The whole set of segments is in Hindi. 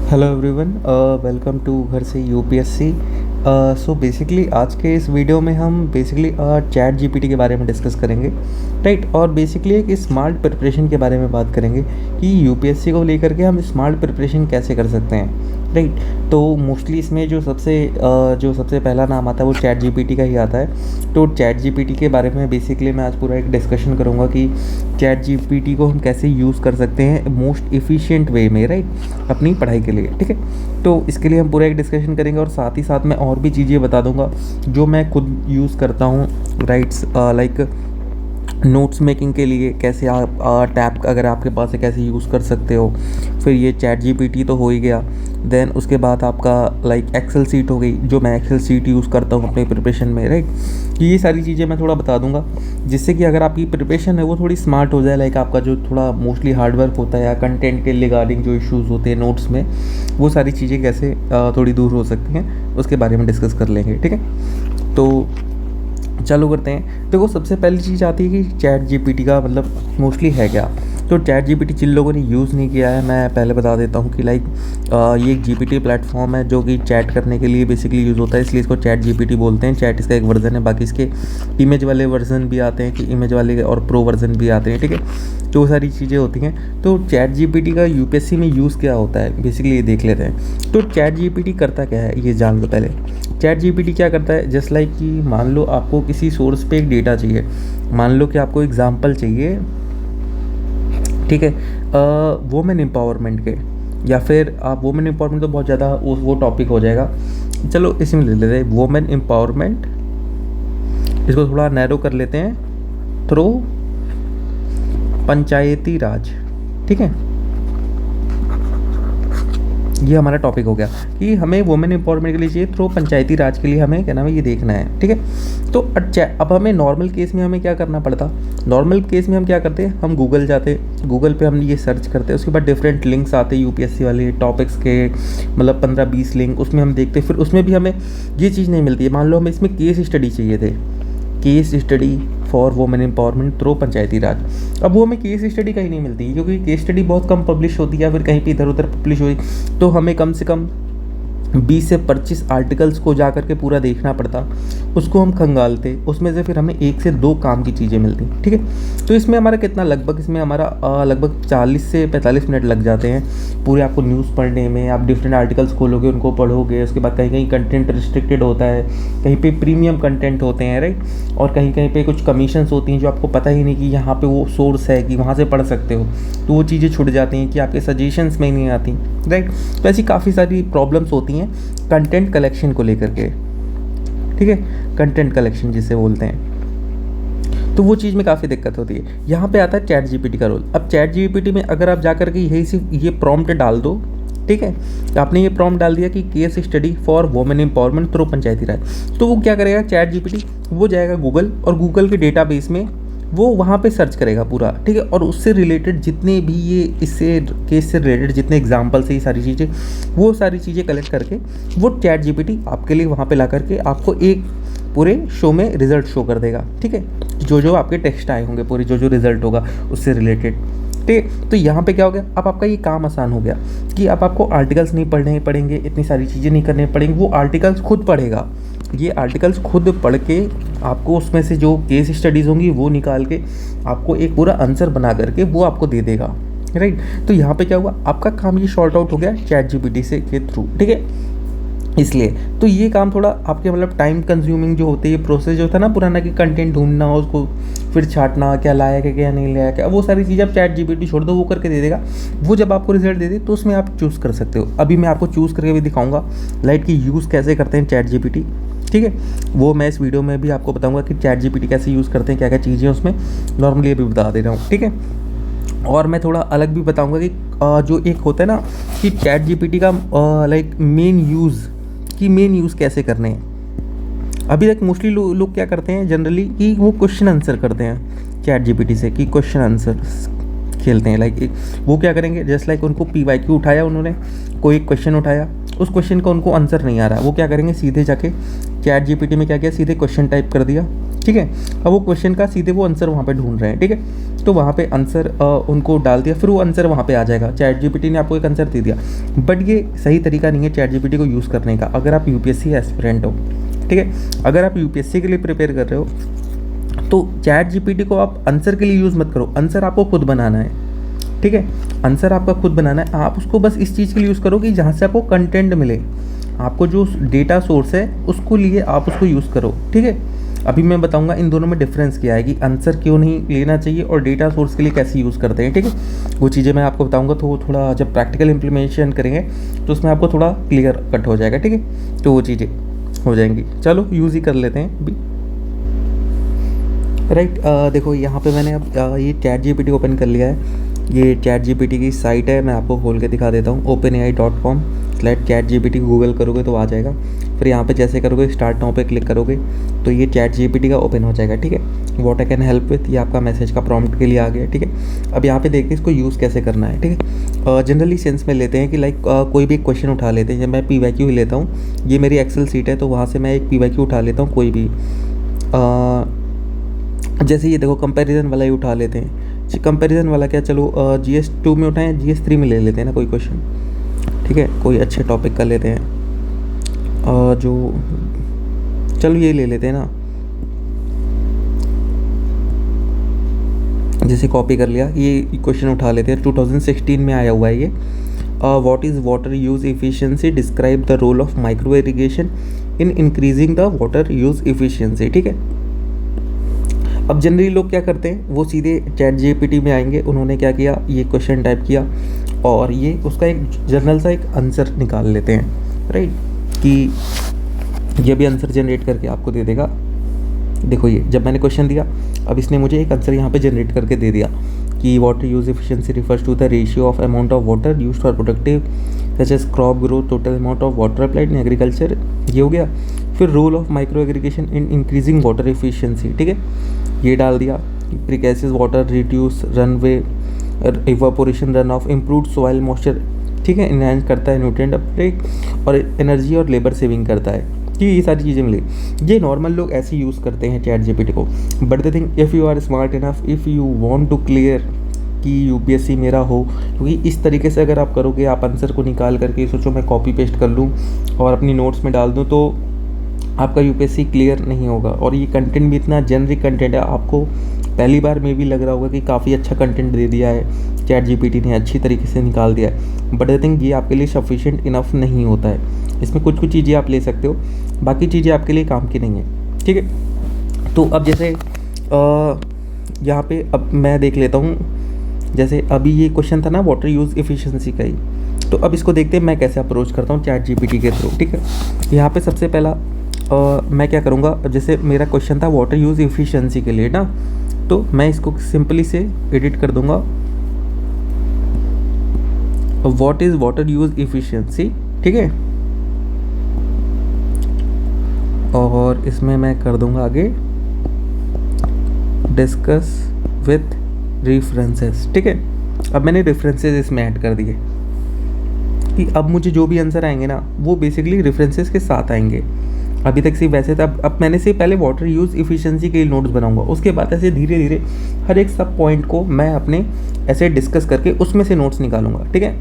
हेलो एवरीवन, वेलकम टू घर से यूपीएससी। सो बेसिकली आज के इस वीडियो में हम बेसिकली चैट जीपीटी के बारे में डिस्कस करेंगे, राइट। और बेसिकली एक स्मार्ट प्रिपरेशन के बारे में बात करेंगे कि यूपीएससी को लेकर के हम स्मार्ट प्रिपरेशन कैसे कर सकते हैं, राइट। तो मोस्टली इसमें जो सबसे पहला नाम आता है वो चैट जीपीटी का ही आता है। तो चैट जीपीटी के बारे में बेसिकली मैं आज पूरा एक डिस्कशन करूँगा कि चैट जीपीटी को हम कैसे यूज़ कर सकते हैं मोस्ट इफ़िशिएंट वे में, राइट, अपनी पढ़ाई के लिए, ठीक है। तो इसके लिए हम पूरा एक डिस्कशन करेंगे और साथ ही साथ मैं और भी चीज़ें बता दूंगा जो मैं खुद यूज़ करता हूँ, राइट्स, लाइक नोट्स मेकिंग के लिए कैसे आप टैब अगर आपके पास है कैसे यूज़ कर सकते हो। फिर ये चैट जीपीटी तो हो ही गया। देन उसके बाद आपका लाइक एक्सेल सीट हो गई, जो मैं एक्सेल सीट यूज़ करता हूँ अपने प्रिपरेशन में, राइट। ये सारी चीज़ें मैं थोड़ा बता दूंगा जिससे कि अगर आपकी प्रिपरेशन है वो थोड़ी स्मार्ट हो जाए। लाइक आपका जो थोड़ा मोस्टली हार्डवर्क होता है या कंटेंट के रिगार्डिंग जो इश्यूज़ होते हैं नोट्स में, वो सारी चीज़ें कैसे थोड़ी दूर हो सकती हैं उसके बारे में डिस्कस कर लेंगे, ठीक है। तो चालू करते हैं। देखो, सबसे पहली चीज़ आती है कि चैट जीपीटी का मतलब मोस्टली है क्या। तो चैट जीपीटी जिन लोगों ने यूज़ नहीं किया है, मैं पहले बता देता हूँ कि लाइक ये एक जीपीटी प्लेटफॉर्म है जो कि चैट करने के लिए बेसिकली यूज़ होता है, इसलिए इसको चैट जीपीटी बोलते हैं। चैट इसका एक वर्जन है, बाकी इसके इमेज वाले वर्जन भी आते हैं कि इमेज वाले और प्रो वर्जन भी आते हैं, ठीक है। तो वो सारी चीज़ें होती हैं। तो चैट जीपीटी का यूपीएससी में यूज़ क्या होता है बेसिकली ये देख लेते हैं। तो चैट जीपीटी करता क्या है ये जान लो पहले। चैट जीपीटी क्या करता है, जस्ट लाइक कि मान लो आपको किसी सोर्स पे एक डेटा चाहिए, मान लो कि आपको एग्जांपल चाहिए, ठीक है, वुमेन एम्पावरमेंट के, या फिर आप वुमेन एम्पावरमेंट तो बहुत ज़्यादा वो टॉपिक हो जाएगा, चलो इसमें ले लेते हैं वुमेन एम्पावरमेंट। इसको थोड़ा नैरो कर लेते हैं थ्रू पंचायती राज, ठीक है। ये हमारा टॉपिक हो गया कि हमें वुमेन एम्पावरमेंट के लिए चाहिए थ्रू पंचायती राज के लिए हमें क्या नाम है ये देखना है, ठीक है। तो अच्छा, अब हमें नॉर्मल केस में हमें क्या करना पड़ता। नॉर्मल केस में हम क्या करते हैं, हम गूगल जाते, गूगल पे हम ये सर्च करते, उसके बाद डिफरेंट लिंक्स आते यूपीएससी वाले टॉपिक्स के, मतलब 15-20 लिंक उसमें हम देखते। फिर उसमें भी हमें ये चीज़ नहीं मिलती है। मान लो हमें इसमें केस स्टडी चाहिए थे, case study for women empowerment through Panchayati Raj. अब वो हमें केस स्टडी कहीं नहीं मिलती क्योंकि केस स्टडी बहुत कम पब्लिश होती है या फिर कहीं पे इधर उधर पब्लिश हुई। तो हमें कम से कम 20 से 25 आर्टिकल्स को जा करके पूरा देखना पड़ता, उसको हम खंगालते, उसमें से फिर हमें 1 से 2 काम की चीज़ें मिलती, ठीक है। तो इसमें हमारा कितना लगभग इसमें हमारा लगभग 40 से 45 मिनट लग जाते हैं पूरे आपको न्यूज़ पढ़ने में। आप डिफरेंट आर्टिकल्स खोलोगे, उनको पढ़ोगे, उसके बाद कहीं कहीं कंटेंट रिस्ट्रिक्टेड होता है, कहीं पे प्रीमियम कंटेंट होते हैं, राइट। और कहीं कहीं पे कुछ कमीशंस होती हैं जो आपको पता ही नहीं कि यहाँ पे वो सोर्स है कि वहाँ से पढ़ सकते हो, तो वो चीज़ें छूट जाती हैं कि आपके सजेशंस में ही नहीं आती, राइट। तो ऐसी काफ़ी सारी प्रॉब्लम्स होती हैं कंटेंट कलेक्शन को लेकर के, ठीक है, कंटेंट कलेक्शन जिसे बोलते हैं। तो वो चीज़ में काफ़ी दिक्कत होती है। यहाँ पे आता है चैट जीपीटी का रोल। अब चैट जीपीटी में अगर आप जा करके यही सिर्फ ये प्रॉम्प्ट डाल दो, ठीक है, आपने ये प्रॉम्प्ट डाल दिया कि case study for women empowerment through Panchayati Raj, तो वो क्या करेगा चैट जीपीटी, वो जाएगा गूगल और गूगल के डेटाबेस में वो वहाँ पे सर्च करेगा पूरा, ठीक है। और उससे रिलेटेड जितने भी ये इससे केस से रिलेटेड जितने एग्जाम्पल्स है, ये सारी चीज़ें, वो सारी चीज़ें कलेक्ट करके वो चैट जीपीटी आपके लिए वहाँ पे ला करके आपको एक पूरे शो में रिजल्ट शो कर देगा, ठीक है। जो जो आपके टेक्स्ट आए होंगे पूरे जो जो रिजल्ट होगा उससे रिलेटेड, ठीक है। तो यहाँ पे क्या हो गया, अब आपका ये काम आसान हो गया कि अब आपको आर्टिकल्स नहीं पढ़ने पड़ेंगे, इतनी सारी चीज़ें नहीं करनी पड़ेंगी, वो आर्टिकल्स खुद पढ़ेगा। ये आर्टिकल्स खुद पढ़ के आपको उसमें से जो केस स्टडीज़ होंगी वो निकाल के आपको एक पूरा आंसर बना करके वो आपको दे देगा, राइट। तो यहाँ पे क्या हुआ, आपका काम ये शॉर्ट आउट हो गया चैट जीपीटी से के थ्रू, ठीक है। इसलिए तो ये काम थोड़ा आपके मतलब टाइम कंज्यूमिंग जो होती है, प्रोसेस जो था ना पुराना कि कंटेंट ढूंढना, उसको फिर छाटना, क्या लाया क्या नहीं लाया क्या, वो सारी चीज़ें आप चैट जीपीटी छोड़ दो, वो करके दे देगा। वो जब आपको रिजल्ट दे दे तो उसमें आप चूज़ कर सकते हो। अभी मैं आपको चूज़ करके भी दिखाऊंगा लाइट की यूज़ कैसे करते हैं चैट जीपीटी, ठीक है। वो मैं इस वीडियो में भी आपको बताऊंगा कि चैट जीपीटी कैसे यूज़ करते हैं, क्या क्या चीज़ें उसमें नॉर्मली अभी बता दे रहा हूँ, ठीक है। और मैं थोड़ा अलग भी बताऊंगा कि जो एक होता है ना कि चैट जीपीटी का लाइक मेन यूज़ कैसे करने हैं। अभी तक मोस्टली लोग क्या करते हैं जनरली कि वो क्वेश्चन आंसर करते हैं चैट जीपीटी से, कि क्वेश्चन आंसर खेलते हैं। लाइक वो क्या करेंगे, जस्ट लाइक उनको PYQ उठाया, उन्होंने कोई क्वेश्चन उठाया, उस क्वेश्चन का उनको आंसर नहीं आ रहा है, वो क्या करेंगे, सीधे जाके चैट जीपीटी में क्या किया, सीधे क्वेश्चन टाइप कर दिया, ठीक है। अब वो क्वेश्चन का सीधे वो आंसर वहाँ पे ढूंढ रहे हैं, ठीक है। तो वहाँ पे आंसर उनको डाल दिया, फिर वो आंसर वहाँ पे आ जाएगा। चैट जीपीटी ने आपको एक आंसर दे दिया, बट ये सही तरीका नहीं है चैट जीपीटी को यूज़ करने का। अगर आप यूपीएससी एस्पिरेंट हो, ठीक है, अगर आप यूपीएससी के लिए प्रिपेयर कर रहे हो, तो चैट जीपीटी को आप आंसर के लिए यूज़ मत करो। आंसर आपको खुद बनाना है, ठीक है, आंसर आपका खुद बनाना है। आप उसको बस इस चीज़ के लिए यूज़ करो कि जहाँ से आपको कंटेंट मिले, आपको जो डेटा सोर्स है उसको लिए आप उसको यूज़ करो, ठीक है। अभी मैं बताऊंगा इन दोनों में डिफरेंस क्या है, कि आंसर क्यों नहीं लेना चाहिए और डेटा सोर्स के लिए कैसे यूज़ करते हैं, ठीक है। वो चीज़ें मैं आपको बताऊंगा, तो थोड़ा जब प्रैक्टिकल इम्प्लीमेशन करेंगे तो उसमें आपको थोड़ा क्लियर कट हो जाएगा, ठीक है। तो वो चीज़ें हो जाएंगी। चलो यूज़ ही कर लेते हैं अभी, राइट। देखो यहाँ पे मैंने अब ये चैट जीपीटी ओपन कर लिया है। ये चैट जीपीटी की साइट है, मैं आपको खोल के दिखा देता हूँ। openai.com/chatgpt गूगल करोगे तो आ जाएगा। फिर यहाँ पे जैसे करोगे स्टार्ट नाउ पे क्लिक करोगे तो ये चैट जीपीटी का ओपन हो जाएगा, ठीक है। What I can help with, ये आपका मैसेज का प्रॉम्प्ट के लिए आ गया, ठीक है। अब यहाँ पे देखते हैं इसको यूज़ कैसे करना है, ठीक है। जनरली सेंस में लेते हैं कि लाइक कोई भी एक क्वेश्चन उठा लेते हैं। जब मैं PYQ ही लेता हूँ, ये मेरी एक्सेल सीट है, तो वहाँ से मैं एक PYQ उठा लेता हूँ कोई भी। जैसे ये देखो कंपैरिजन वाला ही उठा लेते हैं। कंपैरिजन वाला क्या, चलो GS2 में उठाएं, GS3 में ले लेते हैं ना कोई क्वेश्चन, ठीक है। कोई अच्छे टॉपिक का लेते हैं, जो चलो ये ले लेते हैं ना, जैसे कॉपी कर लिया, ये क्वेश्चन उठा लेते हैं। 2016 में आया हुआ है ये। What is water use efficiency, describe the role of micro irrigation in increasing the water use efficiency, ठीक है। अब जनरली लोग क्या करते हैं, वो सीधे चैट जीपीटी में आएंगे, उन्होंने क्या किया, ये क्वेश्चन टाइप किया और ये उसका एक जनरल सा एक आंसर निकाल लेते हैं, राइट, कि ये भी आंसर जनरेट करके आपको दे देगा। देखो ये जब मैंने क्वेश्चन दिया, अब इसने मुझे एक आंसर यहाँ पे जनरेट करके दे दिया कि water use efficiency refers to the ratio of amount of water used for productive such as crop growth, total amount of water applied in agriculture, ये हो गया। फिर role of micro aggregation in increasing water efficiency, ठीक है, ये डाल दिया। Practices water reduce runway evaporation run off, improve soil moisture, ठीक है, इनहेंस करता है न्यूट्रिएंट अपटेक और एनर्जी और लेबर सेविंग करता है, ठीक है। ये सारी चीज़ें मिली। ये नॉर्मल लोग ऐसे यूज़ करते हैं चैट जीपीटी को। But the thing, if you are smart enough, if you want to clear कि यूपीएससी मेरा हो, क्योंकि इस तरीके से अगर आप करोगे, आप आंसर को निकाल करके सोचो मैं कॉपी पेस्ट कर लूँ और अपनी नोट्स में डाल दूँ, तो आपका यूपीएससी क्लियर नहीं होगा। और ये कंटेंट भी इतना जेनरिक कंटेंट है, आपको पहली बार में भी लग रहा होगा कि काफ़ी अच्छा कंटेंट दे दिया है चैट जीपीटी ने, अच्छी तरीके से निकाल दिया है। बट आई थिंक ये आपके लिए सफिशिएंट इनफ नहीं होता है। इसमें कुछ कुछ चीज़ें आप ले सकते हो, बाकी चीज़ें आपके लिए काम की नहीं है, ठीक है। तो अब जैसे यहाँ पे अब मैं देख लेता हूँ, जैसे अभी ये क्वेश्चन था ना वाटर यूज़ एफिशिएंसी का ही, तो अब इसको देखते हैं मैं कैसे अप्रोच करता हूँ चैट जीपीटी के थ्रू, ठीक है। यहाँ पे सबसे पहला मैं क्या करूँगा, जैसे मेरा क्वेश्चन था वाटर यूज़ एफिशिएंसी के लिए ना, तो मैं इसको सिंपली से एडिट कर दूंगा, what is water use efficiency, ठीक है। और इसमें मैं कर दूंगा आगे डिस्कस विथ रेफरेंसेस, ठीक है। अब मैंने रेफरेंसेस इसमें ऐड कर दिए कि अब मुझे जो भी आंसर आएंगे ना, वो बेसिकली रेफरेंसेस के साथ आएंगे। अभी तक सिर्फ वैसे था, अब मैंने से पहले वाटर यूज़ एफिशिएंसी के लिए नोट्स बनाऊंगा, उसके बाद ऐसे धीरे धीरे हर एक सब पॉइंट को मैं अपने ऐसे डिस्कस करके उसमें से नोट्स निकालूंगा, ठीक है।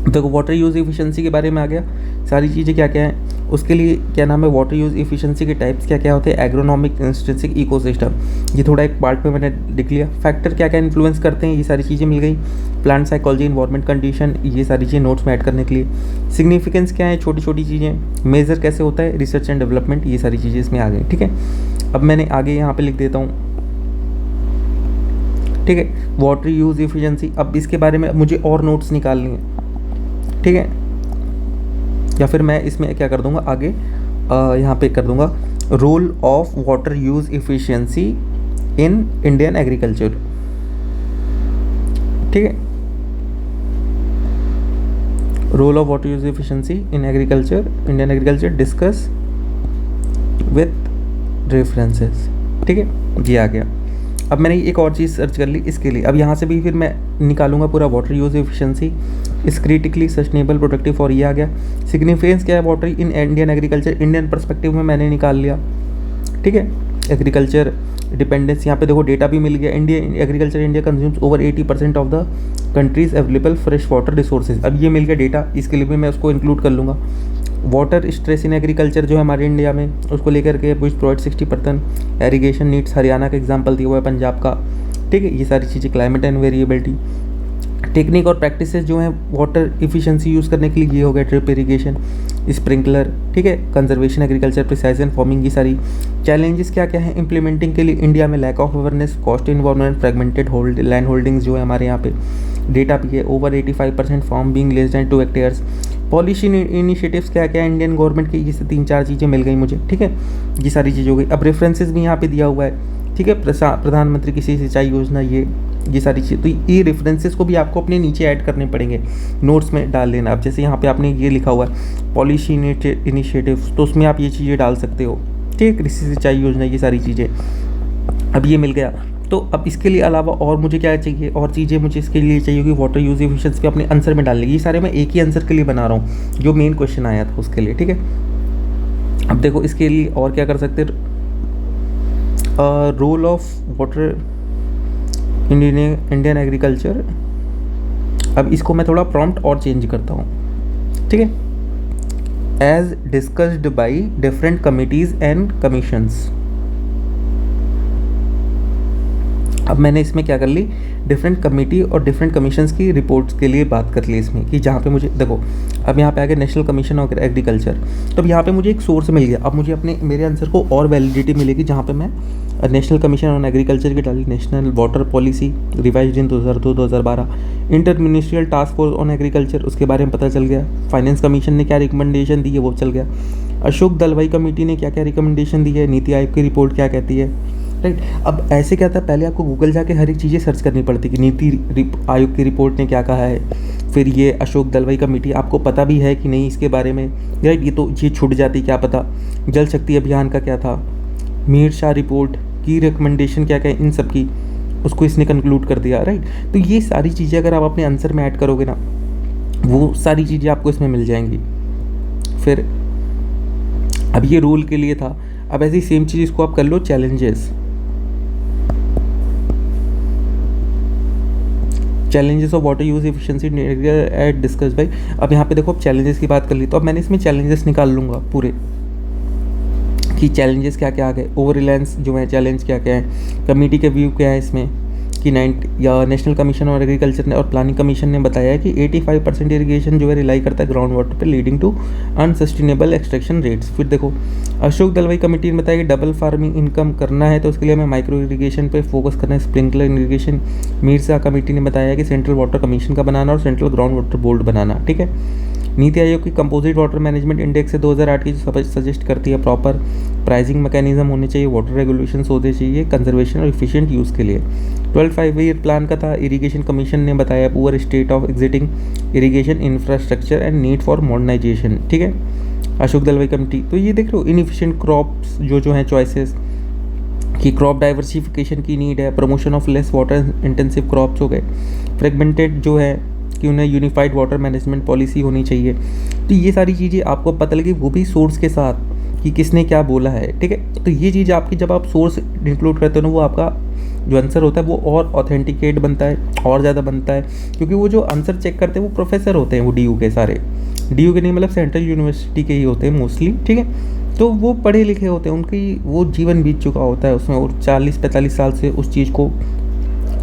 देखो वाटर यूज़ एफिशिएंसी के बारे में आ गया, सारी चीज़ें क्या क्या हैं, उसके लिए क्या नाम है, वाटर यूज़ एफिशिएंसी के टाइप्स क्या क्या होते हैं, एग्रोनॉमिक, इंस्ट्रिंसिक, इकोसिस्टम, ये थोड़ा एक पार्ट में मैंने लिख लिया। फैक्टर क्या क्या इन्फ्लुएंस करते हैं, ये सारी चीज़ें मिल गई। प्लांट साइकोलॉजी, इन्वायरमेंट कंडीशन, ये सारी चीज़ें नोट्स में ऐड करने के लिए। सिग्निफिकेंस क्या है, छोटी छोटी चीज़ें। मेजर कैसे होता है, रिसर्च एंड डेवलपमेंट, ये सारी चीज़ें इसमें आ गई, ठीक है। अब मैंने आगे यहाँ पे लिख देता हूँ, ठीक है, वाटर यूज़ एफिशिएंसी। अब इसके बारे में मुझे और नोट्स निकालनी है, ठीक है, या फिर मैं इसमें क्या कर दूंगा आगे, यहाँ पे कर दूंगा role of water use efficiency in Indian agriculture, ठीक है, role of water use efficiency in agriculture, Indian agriculture, discuss with references, ठीक है, ये आ गया। अब मैंने एक और चीज़ सर्च कर ली इसके लिए। अब यहाँ से भी फिर मैं निकालूंगा पूरा वाटर यूज एफिशिएंसी इस क्रिटिकली सस्टेनेबल प्रोडक्टिव फॉर, ये आ गया। सिग्निफिकेंस क्या है water in Indian agriculture, Indian perspective में मैंने निकाल लिया, ठीक है। एग्रीकल्चर डिपेंडेंस, यहाँ पे देखो डेटा भी मिल गया। India agriculture India consumes over 80% of the countries available fresh water resources. अब ये मिल गया डेटा, इसके लिए भी मैं उसको इंक्लूड कर लूँगा। वाटर स्ट्रेस इन एग्रीकल्चर जो है हमारे इंडिया में, उसको लेकर के which provide 60% irrigation needs, Haryana का एग्जाम्पल दिया हुआ है, पंजाब का, ठीक है। ये सारी चीज़ें, क्लाइमेट एंड वेरिएबिलिटी, टेक्निक और प्रैक्टिसेस जो हैं वाटर इफिशिएंसी यूज़ करने के लिए, ये हो गया ड्रिप इरिगेशन, स्प्रिंकलर, ठीक है, कंजर्वेशन एग्रीकल्चर, प्रिसाइजन फार्मिंग, ये सारी चैलेंजेस क्या क्या है इम्प्लीमेंटिंग के लिए इंडिया में, lack of awareness, cost environment, fragmented land holdings जो है हमारे यहाँ पे, डेटा भी है, over 85% farm being less than 2 hectares, policy initiatives क्या क्या है इंडियन गवर्नमेंट की, ये 3-4 चीज़ें मिल गई मुझे, ठीक है। ये सारी चीज़ें हो गई। अब रेफरेंसेस भी यहाँ पे दिया हुआ है, ठीक है, प्रधानमंत्री कृषि सिंचाई योजना, ये सारी चीज़। तो ये रेफरेंसेस को भी आपको अपने नीचे ऐड करने पड़ेंगे, नोट्स में डाल लेना। अब जैसे यहाँ पे आपने ये लिखा हुआ है पॉलिसी इनिशिएटिव्स, तो उसमें आप ये चीज़ें डाल सकते हो, ठीक है, कृषि सिंचाई योजना, ये सारी चीज़ें। अब ये मिल गया। तो अब इसके लिए अलावा और मुझे क्या चाहिए, और चीज़ें मुझे इसके लिए चाहिए कि वाटर यूज एफिशिएंसी पे अपने आंसर में डालने की। ये सारे मैं एक ही आंसर के लिए बना रहा हूँ, जो मेन क्वेश्चन आया था उसके लिए, ठीक है। अब देखो इसके लिए और क्या कर सकते, role of water Indian agriculture. अब इसको मैं थोड़ा प्रॉम्प्ट और चेंज करता हूँ, ठीक है। As discussed by different committees and commissions. अब मैंने इसमें क्या कर ली, डिफरेंट कमेटी और डिफरेंट कमीशंस की रिपोर्ट्स के लिए बात कर ली इसमें, कि जहाँ पे मुझे देखो, अब यहाँ पे आ गया नेशनल कमीशन ऑफ एग्रीकल्चर। तो अब यहाँ पे मुझे एक सोर्स मिल गया। अब मुझे मेरे आंसर को और वैलिडिटी मिलेगी, जहाँ पे मैं नेशनल कमीशन ऑन एग्रीकल्चर की डाली, national water policy revised in 2002-2012, inter ministerial task force on agriculture, उसके बारे में पता चल गया। फाइनेंस कमीशन ने क्या रिकमेंडेशन दी है वो चल गया। अशोक दलवाई कमेटी ने क्या क्या रिकमेंडेशन दी है, नीति आयोग की रिपोर्ट क्या कहती है, राइट। अब ऐसे क्या था, पहले आपको गूगल जाके हर एक चीज़ें सर्च करनी पड़ती कि नीति आयोग की रिपोर्ट ने क्या कहा है, फिर ये अशोक दलवाई कमेटी आपको पता भी है कि नहीं इसके बारे में, राइट। ये तो ये छूट जाती, क्या पता। जल शक्ति अभियान का क्या था, मीर शाह रिपोर्ट की रिकमेंडेशन क्या क्या है, इन सब की उसको इसने कंक्लूड कर दिया, राइट। तो ये सारी चीज़ें अगर आप अपने आंसर में ऐड करोगे ना, वो सारी चीज़ें आपको इसमें मिल जाएंगी। फिर अब ये रूल के लिए था। अब ऐसी सेम चीज़ इसको आप कर लो challenges of water use efficiency at discuss by. अब यहाँ पे देखो, अब चैलेंजेस की बात कर ली, तो अब मैंने इसमें चैलेंजेस निकाल लूँगा पूरे, कि चैलेंजेस क्या क्या आ गए, ओवर रिलायंस जो है चैलेंज क्या क्या है, कमेटी के व्यू क्या है इसमें, कि नेशनल कमीशन और एग्रीकल्चर ने और प्लानिंग कमीशन ने बताया है कि 85% इरीगेशन जो है रिलाई करता है ग्राउंड वाटर पे, leading to unsustainable extraction rates. फिर देखो, अशोक दलवाई कमेटी ने बताया कि डबल फार्मिंग इनकम करना है तो उसके लिए हमें माइक्रो इरीगेशन पे फोकस करना है, sprinkler irrigation. Mir Shah committee ने बताया है कि सेंट्रल वाटर कमीशन का बनाना और सेंट्रल ग्राउंड वाटर बोर्ड बनाना, ठीक है। नीति आयोग की कंपोजिट वाटर मैनेजमेंट इंडेक्स से 2008 की सजेस्ट करती है प्रॉपर प्राइसिंग मैकेनिज्म होने चाहिए, वाटर रेगुलेशंस होने चाहिए कंजर्वेशन और इफिशिएंट यूज़ के लिए। 12 5 ईयर प्लान का था। इरिगेशन कमीशन ने बताया poor state of existing irrigation infrastructure and need for modernization, ठीक है। अशोक दलवाई कमेटी, तो ये देख रहे हो इनएफिशिएंट क्रॉप्स जो हैं चॉइसेस की, क्रॉप डाइवर्सिफिकेशन की नीड है, promotion of less water intensive crops हो गए, फ्रेगमेंटेड जो है कि उन्हें यूनिफाइड वाटर मैनेजमेंट पॉलिसी होनी चाहिए। तो ये सारी चीज़ें आपको पता लगी, वो भी सोर्स के साथ कि किसने क्या बोला है, ठीक है। तो ये चीज़ आपकी जब आप सोर्स इंक्लूड करते हो ना, वो आपका जो आंसर होता है वो और ऑथेंटिकेट बनता है, और ज़्यादा बनता है, क्योंकि वो जो आंसर चेक करते हैं वो प्रोफेसर होते हैं, वो DU के सारे, DU के नहीं मतलब सेंट्रल यूनिवर्सिटी के ही होते हैं मोस्टली, ठीक है। तो वो पढ़े लिखे होते हैं, उनकी वो जीवन बीत चुका होता है उसमें, और 40-45 साल से उस चीज़ को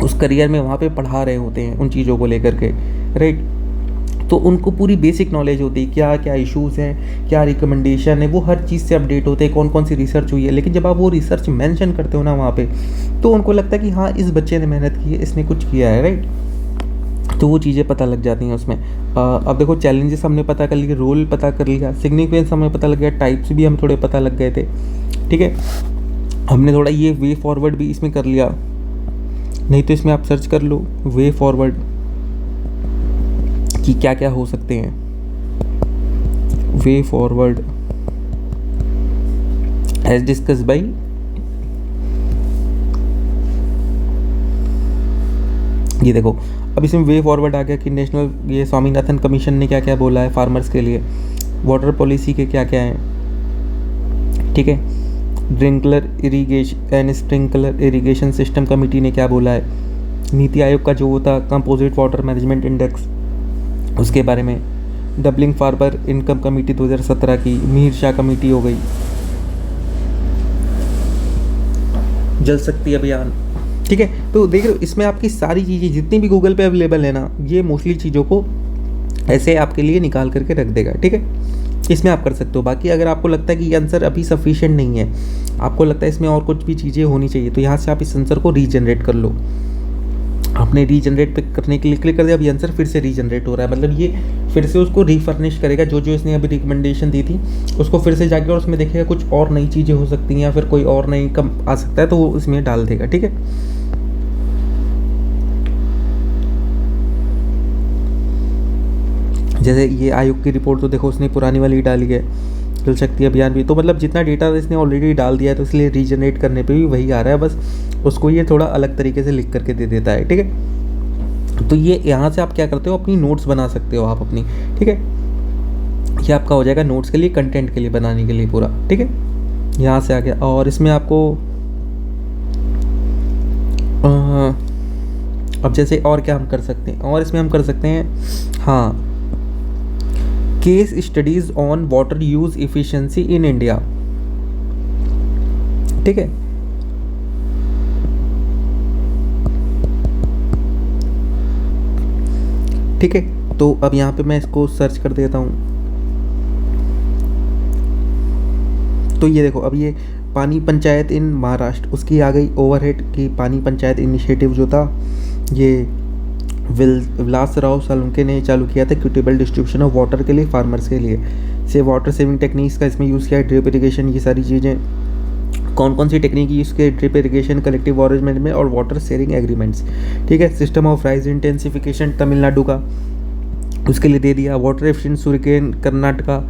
उस करियर में वहाँ पे पढ़ा रहे होते हैं उन चीज़ों को लेकर के, राइट। तो उनको पूरी बेसिक नॉलेज होती है, क्या क्या इश्यूज़ हैं, क्या रिकमेंडेशन है, वो हर चीज़ से अपडेट होते हैं, कौन कौन सी रिसर्च हुई है। लेकिन जब आप वो रिसर्च मेंशन करते हो ना वहाँ पे, तो उनको लगता है कि हाँ इस बच्चे ने मेहनत की है, इसने कुछ किया है, राइट। तो वो चीज़ें पता लग जाती हैं उसमें। अब देखो, चैलेंजेस हमने पता कर लिए, रोल पता कर लिया, सिग्निफिकेंस हमें पता लग गया, टाइप्स भी हम थोड़े पता लग गए थे, ठीक है। हमने थोड़ा ये वे फॉरवर्ड भी इसमें कर लिया, नहीं तो इसमें आप सर्च कर लो वे फॉरवर्ड कि क्या क्या हो सकते हैं। Way forward as discuss by ये देखो, अब इसमें वे फॉरवर्ड आ गया कि नेशनल ये स्वामीनाथन कमीशन ने क्या क्या बोला है फार्मर्स के लिए, वाटर पॉलिसी के क्या क्या हैं, ठीक है। ड्रिंकलर irrigation and sprinkler irrigation system committee ने क्या बोला है, नीति आयोग का जो होता कंपोजिट वाटर मैनेजमेंट इंडेक्स उसके बारे में, डबलिंग फार्मर इनकम कमेटी 2017 की, मीर शाह कमेटी हो गई, जल शक्ति अभियान, ठीक है। तो देख रहे हो इसमें आपकी सारी चीज़ें जितनी भी गूगल पे अवेलेबल है ना, ये मोस्टली चीज़ों को ऐसे आपके लिए निकाल करके रख देगा, ठीक है। इसमें आप कर सकते हो। बाकी अगर आपको लगता है कि ये आंसर अभी सफिशिएंट नहीं है, आपको लगता है इसमें और कुछ भी चीज़ें होनी चाहिए, तो यहाँ से आप इस आंसर को रीजनरेट कर लो। आपने रीजनरेट पे करने के लिए क्लिक कर दिया, अभी आंसर फिर से रीजनरेट हो रहा है, मतलब ये फिर से उसको रिफर्निश करेगा, जो जो इसने अभी रिकमेंडेशन दी थी उसको फिर से जाके और उसमें देखेगा कुछ और नई चीज़ें हो सकती हैं या फिर कोई और नई कम आ सकता है, तो वो इसमें डाल देगा, ठीक है। जैसे ये आयोग की रिपोर्ट तो देखो उसने पुरानी वाली डाली है, जल शक्ति अभियान भी, तो मतलब जितना डेटा इसने ऑलरेडी डाल दिया है तो इसलिए रीजनरेट करने पे भी वही आ रहा है, बस उसको ये थोड़ा अलग तरीके से लिख करके दे देता है, ठीक है। तो ये यहाँ से आप क्या करते हो, अपनी नोट्स बना सकते हो आप अपनी, ठीक है। ये आपका हो जाएगा नोट्स के लिए, कंटेंट के लिए बनाने के लिए पूरा, ठीक है। यहाँ से आ गया, और इसमें आपको अब जैसे और क्या हम कर सकते हैं, और इसमें हम कर सकते हैं, हाँ, case studies on water use efficiency in India, ठीक है। ठीक है, तो अब यहाँ पे मैं इसको सर्च कर देता हूँ। तो ये देखो, अब ये पानी पंचायत इन महाराष्ट्र उसकी आ गई ओवरहेड की, पानी पंचायत इनिशिएटिव जो था ये विलासराव सालुंके ने चालू किया था, इक्विटेबल डिस्ट्रीब्यूशन ऑफ वाटर के लिए फार्मर्स के लिए, से वाटर सेविंग टेक्निक्स का इसमें यूज़ किया है, ड्रिप इरिगेशन, ये सारी चीज़ें कौन कौन सी टेक्निक यूज़ की, drip irrigation, collective water management और वाटर शेयरिंग एग्रीमेंट्स, ठीक है। System of rice intensification Tamil Nadu का उसके लिए दे दिया, water efficient sugarcane Karnataka,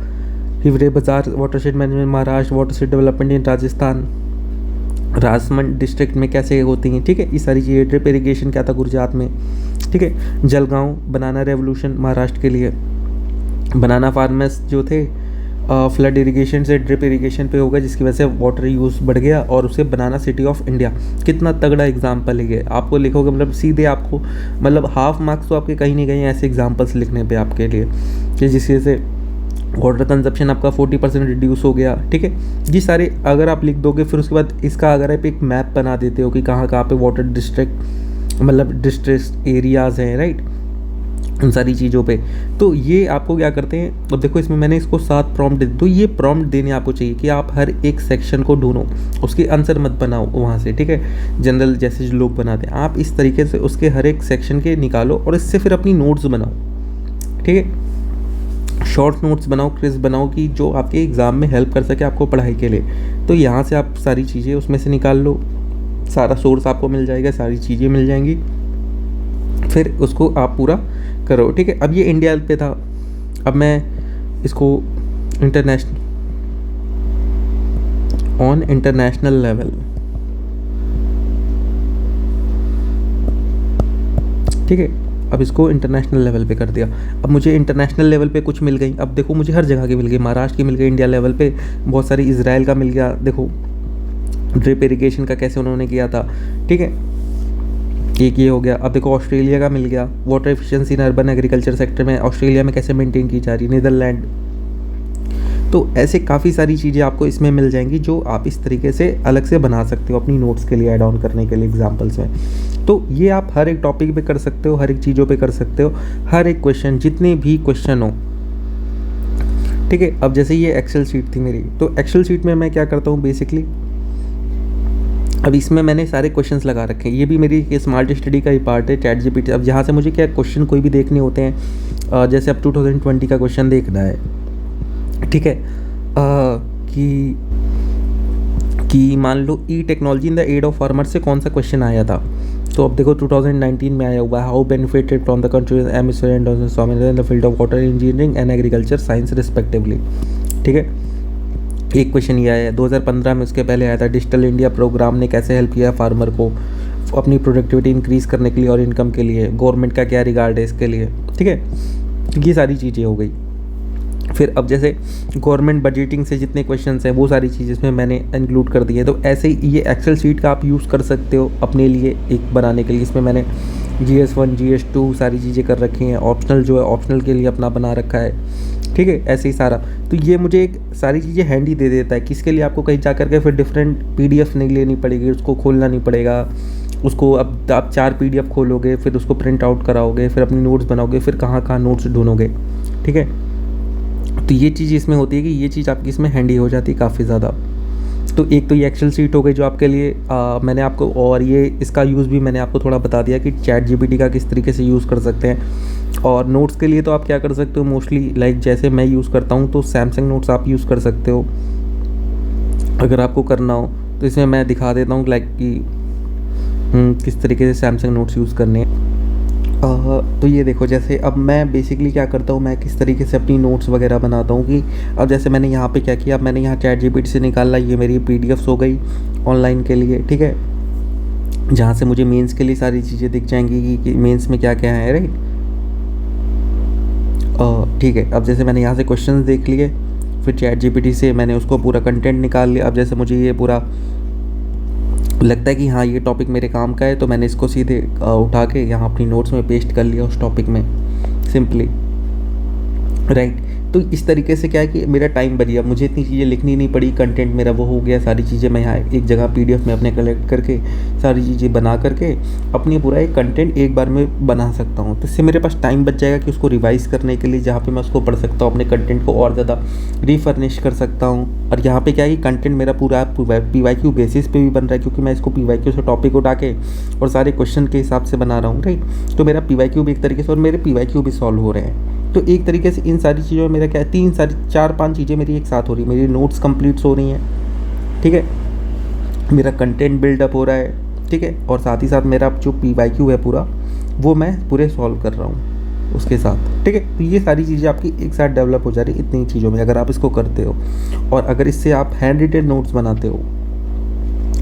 Hiware Bazar watershed management Maharashtra, watershed development in Rajasthan, Rajsamand district में कैसे होती हैं, ठीक है। ये सारी चीज़ें, ड्रिप इरिगेशन क्या था गुजरात में, ठीक है। जलगांव बनाना रेवोल्यूशन महाराष्ट्र के लिए, बनाना फार्मर्स जो थे फ्लड इरिगेशन से ड्रिप इरिगेशन पे होगा, जिसकी वजह से वाटर यूज़ बढ़ गया, और उसे बनाना सिटी ऑफ इंडिया, कितना तगड़ा एग्जाम्पल है। आपको लिखोगे मतलब सीधे आपको मतलब हाफ मार्क्स तो आपके कहीं नहीं कहीं ऐसे एग्जाम्पल्स लिखने पे आपके लिए, कि जिसकी वजह से वाटर कंजप्शन आपका 40% रिड्यूस हो गया, ठीक है। ये सारे अगर आप लिख दोगे, फिर उसके बाद इसका अगर आप एक मैप बना देते हो कि कहाँ कहाँ पे वाटर डिस्ट्रिक्ट मतलब डिस्ट्रेस एरियाज़ हैं, राइट, उन सारी चीज़ों पे, तो ये आपको क्या करते हैं। अब देखो इसमें मैंने इसको 7 प्रॉम्प्ट दे, तो ये प्रॉम्प्ट देने आपको चाहिए कि आप हर एक सेक्शन को ढूंढो, उसके आंसर मत बनाओ वहाँ से, ठीक है। जनरल जैसे जो लोग बनाते हैं, आप इस तरीके से उसके हर एक सेक्शन के निकालो और इससे फिर अपनी नोट्स बनाओ, ठीक है। शॉर्ट नोट्स बनाओ, क्रिस्प बनाओ, कि जो आपके एग्ज़ाम में हेल्प कर सके आपको पढ़ाई के लिए। तो यहाँ से आप सारी चीज़ें उसमें से निकाल लो, सारा सोर्स आपको मिल जाएगा, सारी चीज़ें मिल जाएंगी, फिर उसको आप पूरा करो, ठीक है। अब ये इंडिया पे था, अब मैं इसको इंटरनेशनल ऑन इंटरनेशनल लेवल, ठीक है। अब इसको इंटरनेशनल लेवल पे कर दिया। अब मुझे इंटरनेशनल लेवल पे कुछ मिल गई, अब देखो मुझे हर जगह की मिल गई, महाराष्ट्र की मिल गई इंडिया लेवल पे, बहुत सारी इजराइल का मिल गया, देखो ड्रिप इरिगेशन का कैसे उन्होंने किया था, ठीक है, एक ये हो गया। अब देखो ऑस्ट्रेलिया का मिल गया, water efficiency in urban agriculture sector में ऑस्ट्रेलिया में कैसे मेंटेन की जा रही, नीदरलैंड। तो ऐसे काफ़ी सारी चीज़ें आपको इसमें मिल जाएंगी, जो आप इस तरीके से अलग से बना सकते हो अपनी नोट्स के लिए ऐड ऑन करने के लिए एग्जाम्पल्स में। तो ये आप हर एक टॉपिक पे कर सकते हो, हर एक चीज़ों पे कर सकते हो, हर एक क्वेश्चन, जितने भी क्वेश्चन हो, ठीक है। अब जैसे ये एक्सेल शीट थी मेरी, तो एक्सेल शीट में मैं क्या करता हूँ बेसिकली, अब इसमें मैंने सारे क्वेश्चंस लगा रखे हैं, ये भी मेरी स्मार्ट स्टडी का ही पार्ट है, चैट जीपीटी। अब जहाँ से मुझे क्या क्वेश्चन कोई भी देखने होते हैं, जैसे अब 2020 का क्वेश्चन देखना है, ठीक है, कि मान लो e technology in the aid of farmer से कौन सा क्वेश्चन आया था, तो अब देखो 2019 में आया हुआ है, how benefited from the country एमिसर and in the field of water engineering and agriculture science respectively, ठीक है। एक क्वेश्चन ये आया है 2015 में, उसके पहले आया था डिजिटल इंडिया प्रोग्राम ने कैसे हेल्प किया फार्मर को, अपनी प्रोडक्टिविटी इंक्रीज़ करने के लिए और इनकम के लिए, गवर्नमेंट का क्या रिगार्ड है इसके लिए, ठीक है। ये सारी चीज़ें हो गई। फिर अब जैसे गवर्नमेंट बजटिंग से जितने क्वेश्चंस हैं वो सारी चीज़ इसमें मैंने इंक्लूड कर दी है। तो ऐसे ही ये एक्सेल शीट का आप यूज़ कर सकते हो अपने लिए एक बनाने के लिए। इसमें मैंने GS1 GS2 सारी चीज़ें कर रखी हैं। ऑप्शनल जो है ऑप्शनल के लिए अपना बना रखा है, ठीक है, ऐसे ही सारा। तो ये मुझे एक सारी चीज़ें हैंडी दे देता है कि इसके लिए आपको कहीं जा करके फिर डिफरेंट PDF नहीं लेनी पड़ेगी, उसको खोलना नहीं पड़ेगा उसको। अब आप 4 PDF खोलोगे, फिर उसको प्रिंट आउट कराओगे, फिर अपनी नोट्स बनाओगे, फिर कहाँ कहाँ नोट्स ढूंढोगे, ठीक है। तो ये चीज़ इसमें होती है कि ये चीज़ आपकी इसमें हैंडी हो जाती है काफ़ी ज़्यादा। तो एक तो ये एक्सेल शीट हो गई जो आपके लिए मैंने आपको, और ये इसका यूज़ भी मैंने आपको थोड़ा बता दिया कि ChatGPT का किस तरीके से यूज़ कर सकते हैं। और नोट्स के लिए तो आप क्या कर सकते हो, मोस्टली लाइक जैसे मैं यूज़ करता हूँ तो सैमसंग नोट्स आप यूज़ कर सकते हो अगर आपको करना हो। तो इसमें मैं दिखा देता हूँ लाइक कि किस तरीके से सैमसंग नोट्स यूज़ करने हैं। तो ये देखो, जैसे अब मैं बेसिकली क्या करता हूँ, मैं किस तरीके से अपनी नोट्स वगैरह बनाता हूँ कि अब जैसे मैंने यहाँ पे क्या किया, अब मैंने यहाँ ChatGPT से निकाला, ये मेरी PDFs हो गई ऑनलाइन के लिए, ठीक है, जहाँ से मुझे मेंस के लिए सारी चीज़ें दिख जाएंगी कि मेंस में क्या क्या है, राइट। ठीक है, अब जैसे मैंने यहाँ से क्वेश्चन देख लिए, फिर ChatGPT से मैंने उसको पूरा कंटेंट निकाल लिया। अब जैसे मुझे ये पूरा लगता है कि हाँ ये टॉपिक मेरे काम का है, तो मैंने इसको सीधे उठा के यहाँ अपनी नोट्स में पेस्ट कर लिया उस टॉपिक में सिंपली, राइट। तो इस तरीके से क्या है कि मेरा टाइम बच गया, मुझे इतनी चीज़ें लिखनी नहीं पड़ी, कंटेंट मेरा वो हो गया, सारी चीज़ें मैं यहाँ एक जगह PDF में अपने कलेक्ट करके सारी चीज़ें बना करके अपनी पूरा एक कंटेंट एक बार में बना सकता हूँ। तो इससे मेरे पास टाइम बच जाएगा कि उसको रिवाइज़ करने के लिए, जहाँ पे मैं उसको पढ़ सकता हूँ, अपने कंटेंट को और ज़्यादा रीफर्निश कर सकता हूँ। और यहाँ पे क्या है कि कंटेंट मेरा पूरा PYQ बेसिस पे भी बन रहा है, क्योंकि मैं इसको PYQ से टॉपिक उठा के और सारे क्वेश्चन के हिसाब से बना रहा हूँ, राइट। तो मेरा PYQ भी एक तरीके से, और मेरे PYQ भी सॉल्व हो रहे हैं। तो एक तरीके से इन सारी चीज़ों में मेरा क्या है, 4-5 चीज़ें मेरी एक साथ हो रही है। मेरी नोट्स कंप्लीट्स हो रही हैं, ठीक है, मेरा कंटेंट बिल्डअप हो रहा है, ठीक है, और साथ ही साथ मेरा जो PYQ है पूरा वो मैं पूरे सॉल्व कर रहा हूँ उसके साथ, ठीक है। तो ये सारी चीज़ें आपकी एक साथ डेवलप हो जा रही है इतनी चीज़ों में, अगर आप इसको करते हो। और अगर इससे आप हैंड रिटेन नोट्स बनाते हो,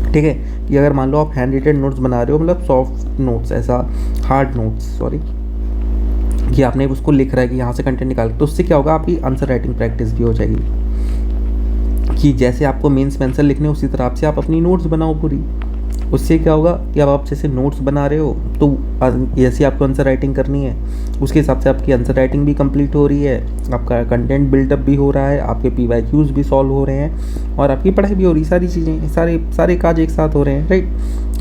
ठीक है, कि अगर मान लो आप हैंड रिटेन नोट्स बना रहे हो, मतलब सॉफ्ट नोट्स, ऐसा हार्ड नोट्स, सॉरी, कि आपने उसको लिख रहा है कि यहाँ से कंटेंट निकाल, तो उससे क्या होगा, आपकी आंसर राइटिंग प्रैक्टिस भी हो जाएगी कि जैसे आपको मेंस में आंसर लिखने उसी तरह से आप अपनी नोट्स बनाओ पूरी। उससे क्या होगा कि अब आप जैसे नोट्स बना रहे हो तो जैसे आपको आंसर राइटिंग करनी है उसके हिसाब से आपकी आंसर राइटिंग भी कंप्लीट हो रही है, आपका कंटेंट बिल्डअप भी हो रहा है, आपके PYQs भी सॉल्व हो रहे हैं, और आपकी पढ़ाई भी हो रही है। सारी चीज़ें, सारे काज एक साथ हो रहे हैं, राइट।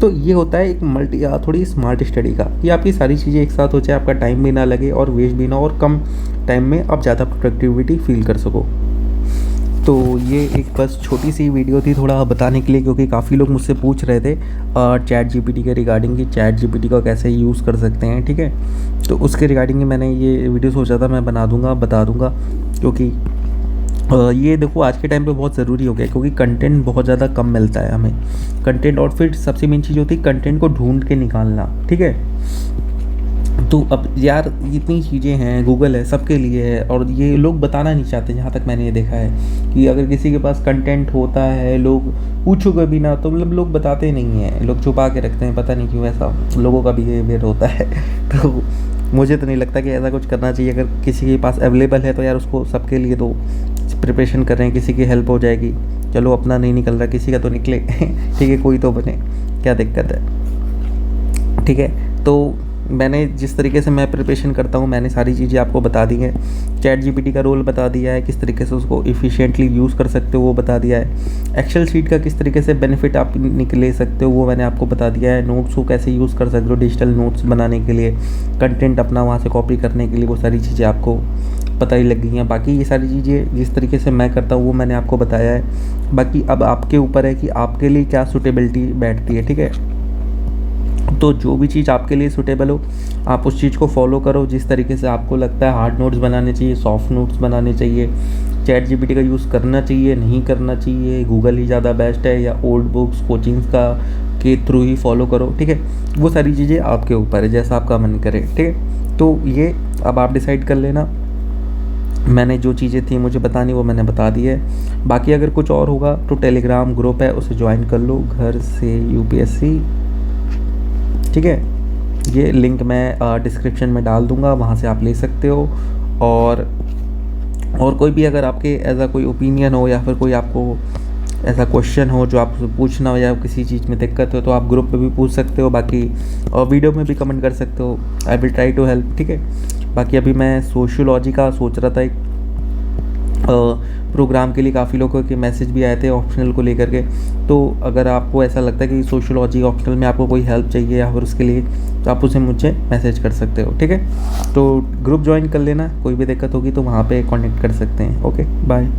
तो ये होता है एक थोड़ी स्मार्ट स्टडी का, कि आपकी सारी चीज़ें एक साथ हो जाए, आपका टाइम भी ना लगे और वेस्ट भी ना, और कम टाइम में आप ज़्यादा प्रोडक्टिविटी फील कर सको। तो ये एक बस छोटी सी वीडियो थी थोड़ा बताने के लिए, क्योंकि काफ़ी लोग मुझसे पूछ रहे थे ChatGPT के रिगार्डिंग कि ChatGPT को कैसे यूज़ कर सकते हैं, ठीक है। तो उसके रिगार्डिंग मैंने ये वीडियो सोचा था मैं बता दूंगा, क्योंकि ये देखो आज के टाइम पे बहुत ज़रूरी हो गया, क्योंकि कंटेंट बहुत ज़्यादा कम मिलता है हमें कंटेंट, और फिर सबसे मेन चीज़ होती है कंटेंट को ढूंढ के निकालना, ठीक है। तो अब यार इतनी चीज़ें हैं, गूगल है, सबके लिए है, और ये लोग बताना नहीं चाहते। जहाँ तक मैंने ये देखा है कि अगर किसी के पास कंटेंट होता है, लोग पूछोगे भी ना तो मतलब लोग बताते नहीं हैं, लोग छुपा के रखते हैं, पता नहीं क्यों ऐसा लोगों का बिहेवियर होता है। तो मुझे तो नहीं लगता कि ऐसा कुछ करना चाहिए। अगर किसी के पास अवेलेबल है तो यार उसको सबके लिए दो, प्रिपरेशन कर रहे हैं, किसी की हेल्प हो जाएगी, चलो अपना नहीं निकल रहा किसी का तो निकले, ठीक है, कोई तो बने, क्या दिक्कत है, ठीक है। तो मैंने जिस तरीके से मैं प्रिपरेशन करता हूँ मैंने सारी चीज़ें आपको बता दी हैं। ChatGPT का रोल बता दिया है, किस तरीके से उसको इफ़िशिएंटली यूज़ कर सकते हो वो बता दिया है। एक्सेल शीट का किस तरीके से बेनिफिट आप ले सकते हो वो मैंने आपको बता दिया है। नोट्स को कैसे यूज़ कर सकते हो डिजिटल नोट्स बनाने के लिए, कंटेंट अपना वहाँ से कॉपी करने के लिए, वो सारी चीज़ें आपको पता ही लग गई हैं। बाकी ये सारी चीज़ें जिस तरीके से मैं करता हूँ वो मैंने आपको बताया है। बाकी अब आपके ऊपर है कि आपके लिए क्या सूटेबिलिटी बैठती है, ठीक है। तो जो भी चीज़ आपके लिए सूटेबल हो आप उस चीज़ को फॉलो करो। जिस तरीके से आपको लगता है हार्ड नोट्स बनाने चाहिए, सॉफ्ट नोट्स बनाने चाहिए, ChatGPT का यूज़ करना चाहिए, नहीं करना चाहिए, गूगल ही ज़्यादा बेस्ट है, या ओल्ड बुक्स कोचिंग्स का के थ्रू ही फॉलो करो, ठीक है। वो सारी चीज़ें आपके ऊपर है, जैसा आपका मन करे, ठीक है। तो ये अब आप डिसाइड कर लेना। मैंने जो चीज़ें थी मुझे बतानी वो मैंने बता दी है। बाकी अगर कुछ और होगा तो टेलीग्राम ग्रुप है उसे ज्वाइन कर लो, घर से UPSC ठीक है, ये लिंक मैं डिस्क्रिप्शन में डाल दूँगा, वहाँ से आप ले सकते हो। और कोई भी अगर आपके ऐसा कोई ओपिनियन हो या फिर कोई आपको ऐसा क्वेश्चन हो जो आपसे पूछना हो या किसी चीज़ में दिक्कत हो, तो आप ग्रुप पे भी पूछ सकते हो, बाकी और वीडियो में भी कमेंट कर सकते हो। I will try to help, ठीक है। बाकी अभी मैं सोशियोलॉजी का सोच रहा था एक प्रोग्राम के लिए, काफ़ी लोगों के मैसेज भी आए थे ऑप्शनल को लेकर के। तो अगर आपको ऐसा लगता है कि सोशियोलॉजी ऑप्शनल में आपको कोई हेल्प चाहिए या फिर उसके लिए, तो आप उसे मुझे मैसेज कर सकते हो, ठीक है। तो ग्रुप ज्वाइन कर लेना, कोई भी दिक्कत होगी तो वहाँ पे कांटेक्ट कर सकते हैं। Okay, bye.